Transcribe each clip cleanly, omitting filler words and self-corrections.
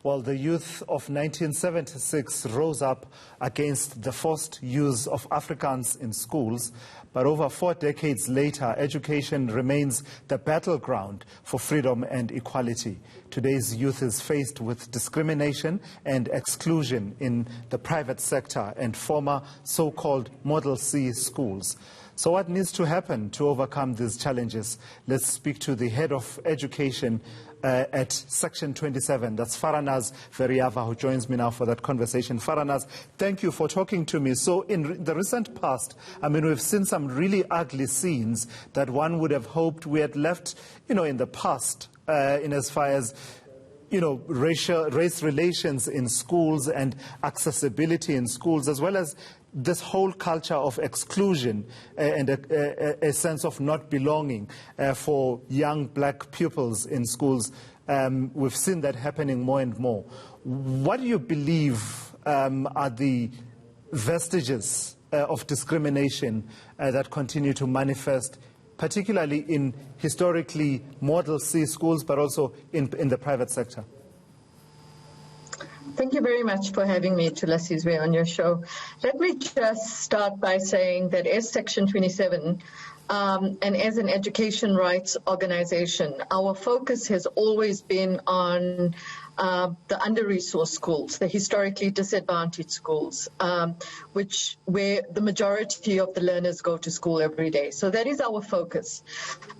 Well, the youth of 1976 rose up against the forced use of Afrikaans in schools, but over 4 decades later, education remains the battleground for freedom and equality. Today's youth is faced with discrimination and exclusion in the private sector and former so-called Model C schools. So what needs to happen to overcome these challenges? Let's speak to the head of education at Section 27. That's Faranaaz Veriava, who joins me now for that conversation. Faranaaz, thank you for talking to me. So in the recent past, we've seen some really ugly scenes that one would have hoped we had left, in the past, in as far as race relations in schools and accessibility in schools, as well as this whole culture of exclusion and a sense of not belonging for young black pupils in schools. We've seen that happening more and more. What do you believe are the vestiges of discrimination that continue to manifest, particularly in historically Model C schools, but also in the private sector? Thank you very much for having me, Thulasizwe, on your show. Let me just start by saying that as Section 27 and as an education rights organization, our focus has always been on the under-resourced schools, the historically disadvantaged schools, where the majority of the learners go to school every day. So that is our focus.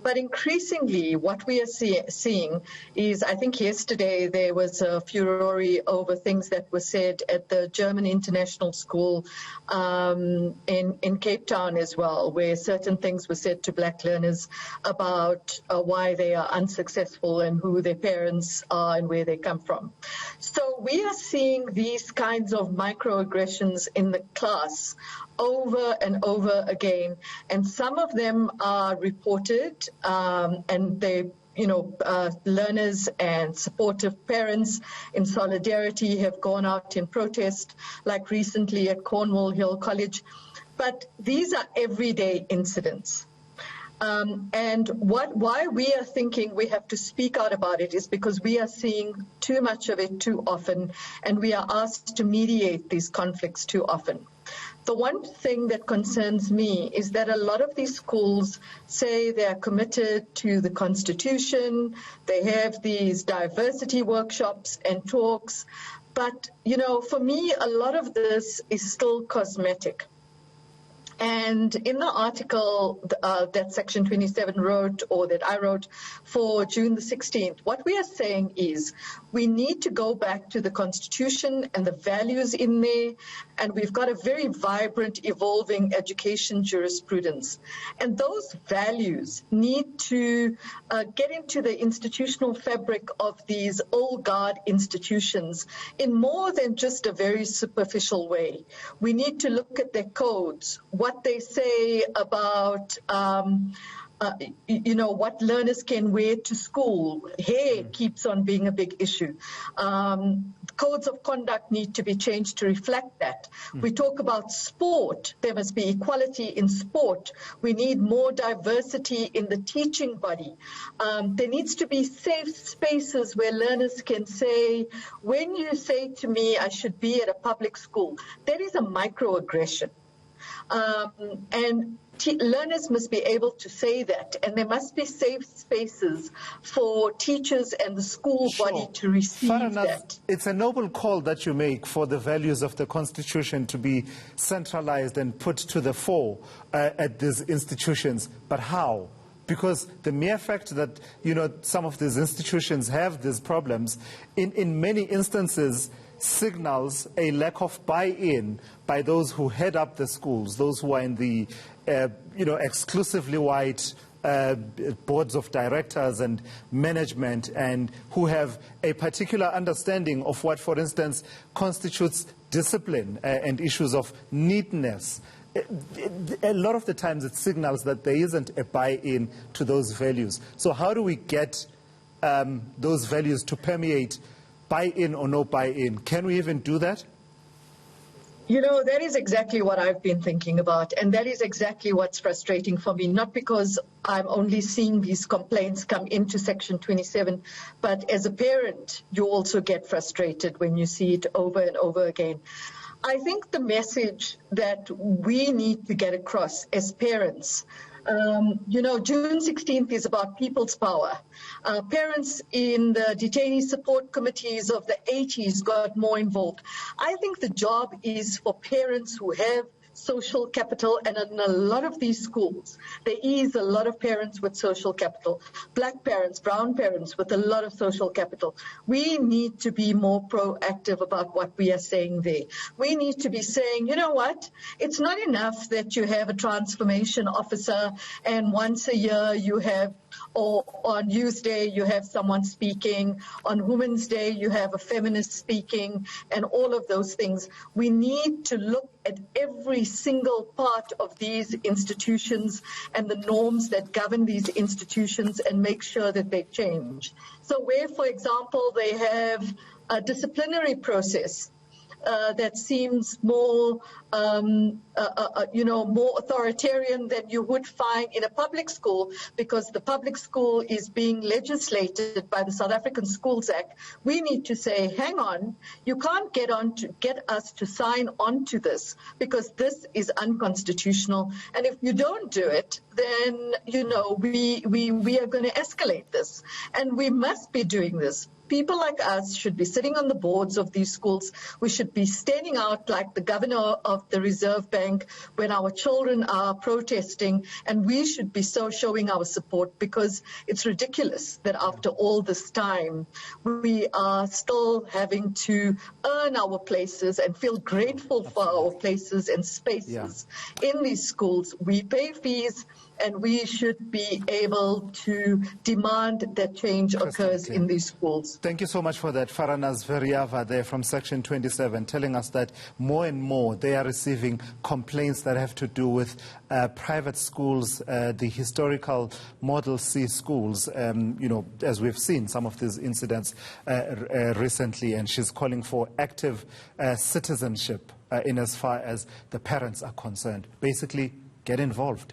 But increasingly, what we are seeing is, I think yesterday there was a furore over things that were said at the German International School in Cape Town as well, where certain things were said to black learners about why they are unsuccessful and who their parents are and where they come from. So we are seeing these kinds of microaggressions in the class over and over again, and some of them are reported, and they learners and supportive parents in solidarity have gone out in protest, like recently at Cornwall Hill College. But these are everyday incidents. And why we are thinking we have to speak out about it is because we are seeing too much of it too often, and we are asked to mediate these conflicts too often. The one thing that concerns me is that a lot of these schools say they are committed to the Constitution, they have these diversity workshops and talks, but, for me, a lot of this is still cosmetic. And in the article that Section 27 wrote, or that I wrote for June the 16th, what we are saying is we need to go back to the Constitution and the values in there, and we've got a very vibrant, evolving education jurisprudence. And those values need to get into the institutional fabric of these old guard institutions in more than just a very superficial way. We need to look at their codes, what they say about, what learners can wear to school. Hair keeps on being a big issue. Codes of conduct need to be changed to reflect that. We talk about sport. There must be equality in sport. We need more diversity in the teaching body. There needs to be safe spaces where learners can say, when you say to me I should be at a public school, that is a microaggression. And learners must be able to say that, and there must be safe spaces for teachers and the school body to receive that. It's a noble call that you make for the values of the Constitution to be centralized and put to the fore at these institutions. But how? Because the mere fact that, some of these institutions have these problems, in many instances, signals a lack of buy-in by those who head up the schools, those who are in the, exclusively white boards of directors and management, and who have a particular understanding of what, for instance, constitutes discipline and issues of neatness. A lot of the times it signals that there isn't a buy-in to those values. So how do we get those values to permeate buy-in or no buy-in? Can we even do that? You know, that is exactly what I've been thinking about, and that is exactly what's frustrating for me, not because I'm only seeing these complaints come into Section 27, but as a parent, you also get frustrated when you see it over and over again. I think the message that we need to get across as parents, you know, June 16th is about people's power. Parents in the detainee support committees of the 80s got more involved. I think the job is for parents who have social capital, and in a lot of these schools, there is a lot of parents with social capital, black parents, brown parents with a lot of social capital. We need to be more proactive about what we are saying there. We need to be saying, you know what, it's not enough that you have a transformation officer and once a year you have, or on Youth Day you have someone speaking, on Women's Day you have a feminist speaking, and all of those things. We need to look at every single part of these institutions and the norms that govern these institutions and make sure that they change. So where, for example, they have a disciplinary process that seems more, you know, more authoritarian than you would find in a public school, because the public school is being legislated by the South African Schools Act. We need to say, hang on, you can't get us to sign on to this, because this is unconstitutional. And if you don't do it, then, you know, we are going to escalate this. And we must be doing this. People like us should be sitting on the boards of these schools. We should be standing out like the governor of the Reserve Bank when our children are protesting, and we should be so showing our support, because it's ridiculous that after all this time, we are still having to earn our places and feel grateful for our places and spaces in these schools. We pay fees, and we should be able to demand that change occurs in these schools. Thank you so much for that. Faranaaz Veriava there from Section 27, telling us that more and more they are receiving complaints that have to do with private schools, the historical Model C schools, you know, as we've seen some of these incidents recently, and she's calling for active citizenship in as far as the parents are concerned. Basically, get involved.